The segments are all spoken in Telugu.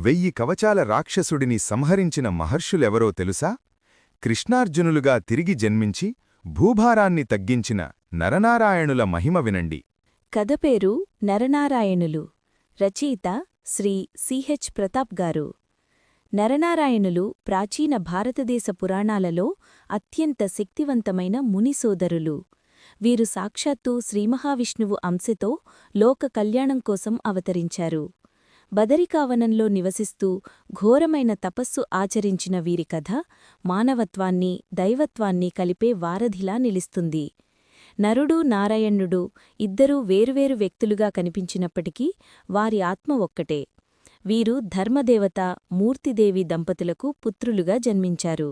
1000 కవచాల రాక్షసుడిని సంహరించిన మహర్షులెవరో తెలుసా? కృష్ణార్జునులుగా తిరిగి జన్మించి భూభారాన్ని తగ్గించిన నరనారాయణుల మహిమ వినండి. కథ పేరు నరనారాయణులు. రచయిత శ్రీ సిహెచ్ ప్రతాప్ గారు. నరనారాయణులు ప్రాచీన భారతదేశ పురాణాలలో అత్యంత శక్తివంతమైన మునిసోదరులు. వీరు సాక్షాత్తు శ్రీమహావిష్ణువు అంశతో లోక కళ్యాణం కోసం అవతరించారు. బదరికావనంలో నివసిస్తూ ఘోరమైన తపస్సు ఆచరించిన వీరి కథ మానవత్వాన్ని, దైవత్వాన్ని కలిపే వారధిలా నిలుస్తుంది. నరుడు, నారాయణుడు ఇద్దరూ వేరువేరు వ్యక్తులుగా కనిపించినప్పటికీ వారి ఆత్మ ఒక్కటే. వీరు ధర్మదేవత మూర్తిదేవి దంపతులకు పుత్రులుగా జన్మించారు.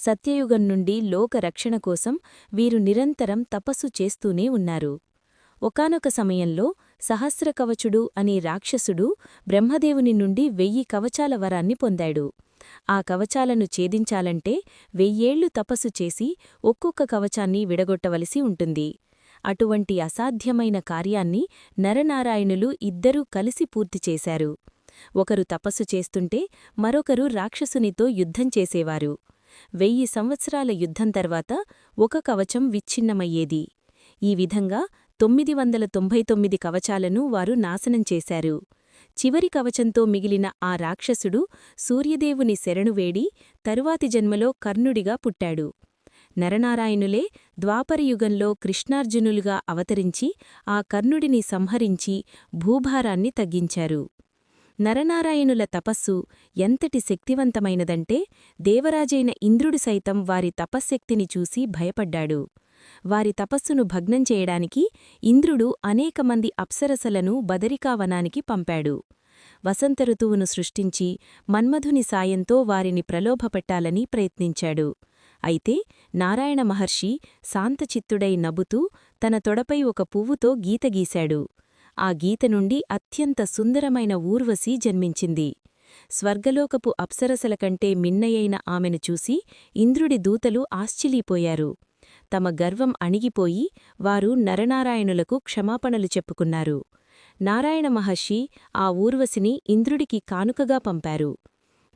సత్యయుగం నుండి లోక రక్షణ కోసం వీరు నిరంతరం తపస్సు చేస్తూనే ఉన్నారు. ఒకానొక సమయంలో సహస్రకవచుడు అనే రాక్షసుడు బ్రహ్మదేవుని నుండి 1000 కవచాల వరాన్ని పొందాడు. ఆ కవచాలను ఛేదించాలంటే 1000 ఏళ్లు తపస్సు చేసి ఒక్కొక్క కవచాన్ని విడగొట్టవలసి ఉంటుంది. అటువంటి అసాధ్యమైన కార్యాన్ని నరనారాయణులు ఇద్దరూ కలిసి పూర్తి చేశారు. ఒకరు తపస్సు చేస్తుంటే మరొకరు రాక్షసునితో యుద్ధం చేసేవారు. 1000 సంవత్సరాల యుద్ధం తర్వాత ఒక కవచం విచ్ఛిన్నమయ్యేది. ఈ విధంగా 999 కవచాలను వారు నాశనం చేశారు. చివరి కవచంతో మిగిలిన ఆ రాక్షసుడు సూర్యదేవుని శరణువేడి తరువాతి జన్మలో కర్ణుడిగా పుట్టాడు. నరనారాయణులే ద్వాపరయుగంలో కృష్ణార్జునులుగా అవతరించి ఆ కర్ణుడిని సంహరించి భూభారాన్ని తగ్గించారు. నరనారాయణుల తపస్సు ఎంతటి శక్తివంతమైనదంటే దేవరాజైన ఇంద్రుడు సైతం వారి తపశ్శక్తిని చూసి భయపడ్డాడు. వారి తపస్సును భగ్నం చేయడానికి ఇంద్రుడు అనేక మంది అప్సరసలను బదరికావనానికి పంపాడు. వసంతఋతువును సృష్టించి మన్మధుని సాయంతో వారిని ప్రలోభపెట్టాలని ప్రయత్నించాడు. అయితే నారాయణ మహర్షి శాంతచిత్తుడై నవ్వుతూ తన తొడపై ఒక పువ్వుతో గీత గీశాడు. ఆ గీత నుండి అత్యంత సుందరమైన ఊర్వశి జన్మించింది. స్వర్గలోకపు అప్సరసల కంటే మిన్నయైన ఆమెను చూసి ఇంద్రుడి దూతలు ఆశ్చర్యపోయారు. తమ గర్వం అణిగిపోయి వారు నరనారాయణులకు క్షమాపణలు చెప్పుకున్నారు. నారాయణ మహర్షి ఆ ఊర్వశిని ఇంద్రుడికి కానుకగా పంపారు.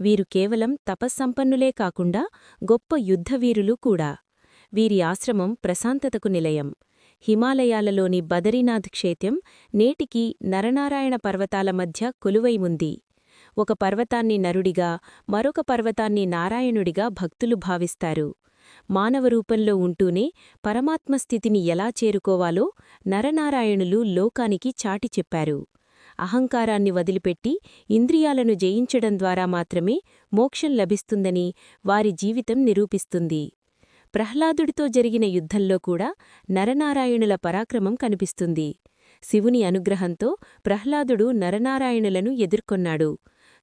వీరు కేవలం తపస్సంపన్నులే కాకుండా గొప్ప యుద్ధవీరులు కూడా. వీరి ఆశ్రమం ప్రశాంతతకు నిలయం. హిమాలయాలలోని బదరీనాథ్ క్షేత్రం నేటికి నరనారాయణ పర్వతాల మధ్య కొలువై ఉంది. ఒక పర్వతాన్ని నరుడిగా, మరొక పర్వతాన్ని నారాయణుడిగా భక్తులు భావిస్తారు. మానవరూపంలో ఉంటూనే పరమాత్మస్థితిని ఎలా చేరుకోవాలో నరనారాయణులు లోకానికి చాటి చెప్పారు. అహంకారాన్ని వదిలిపెట్టి ఇంద్రియాలను జయించడం ద్వారా మాత్రమే మోక్షం లభిస్తుందని వారి జీవితం నిరూపిస్తుంది. ప్రహ్లాదుడితో జరిగిన యుద్ధంలో కూడా నరనారాయణుల పరాక్రమం కనిపిస్తుంది. శివుని అనుగ్రహంతో ప్రహ్లాదుడు నరనారాయణులను ఎదుర్కొన్నాడు.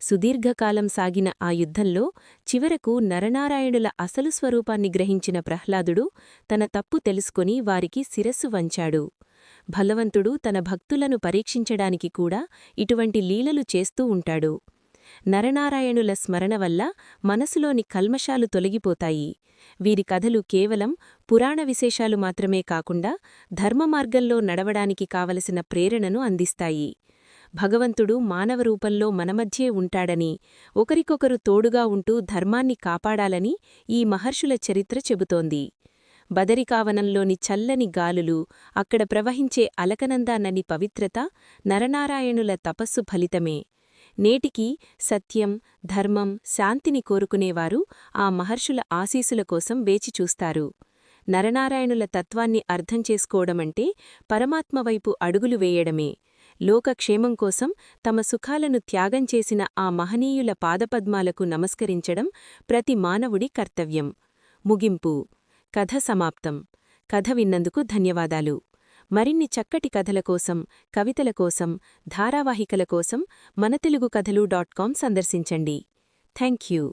సుదీర్ఘకాలం సాగిన ఆ యుద్ధంలో చివరకు నరనారాయణుల అసలు స్వరూపాన్ని గ్రహించిన ప్రహ్లాదుడు తన తప్పు తెలుసుకొని వారికి శిరస్సు వంచాడు. భగవంతుడు తన భక్తులను పరీక్షించడానికి కూడా ఇటువంటి లీలలు చేస్తూ ఉంటాడు. నరనారాయణుల స్మరణ వల్ల మనసులోని కల్మషాలు తొలగిపోతాయి. వీరి కథలు కేవలం పురాణ విశేషాలు మాత్రమే కాకుండా ధర్మమార్గంలో నడవడానికి కావలసిన ప్రేరణను అందిస్తాయి. భగవంతుడు మానవరూపంలో మనమధ్యే ఉంటాడని, ఒకరికొకరు తోడుగా ఉంటూ ధర్మాన్ని కాపాడాలని ఈ మహర్షుల చరిత్ర చెబుతోంది. బదరికావనంలోని చల్లని గాలులు, అక్కడ ప్రవహించే అలకనందా నది పవిత్రత నరనారాయణుల తపస్సు ఫలితమే. నేటికీ సత్యం, ధర్మం, శాంతిని కోరుకునేవారు ఆ మహర్షుల ఆశీసుల కోసం వేచిచూస్తారు. నరనారాయణుల తత్వాన్ని అర్థం చేసుకోవడమంటే పరమాత్మవైపు అడుగులు వేయడమే. లోకక్షేమం కోసం తమ సుఖాలను త్యాగం చేసిన ఆ మహనీయుల పాదపద్మాలకు నమస్కరించడం ప్రతి మానవుడి కర్తవ్యం. ముగింపు. కథ సమాప్తం. కథ విన్నందుకు ధన్యవాదాలు. మరిన్ని చక్కటి కథల కోసం, కవితల కోసం, ధారావాహికల కోసం మనతెలుగుకథలు.com సందర్శించండి. Thank you.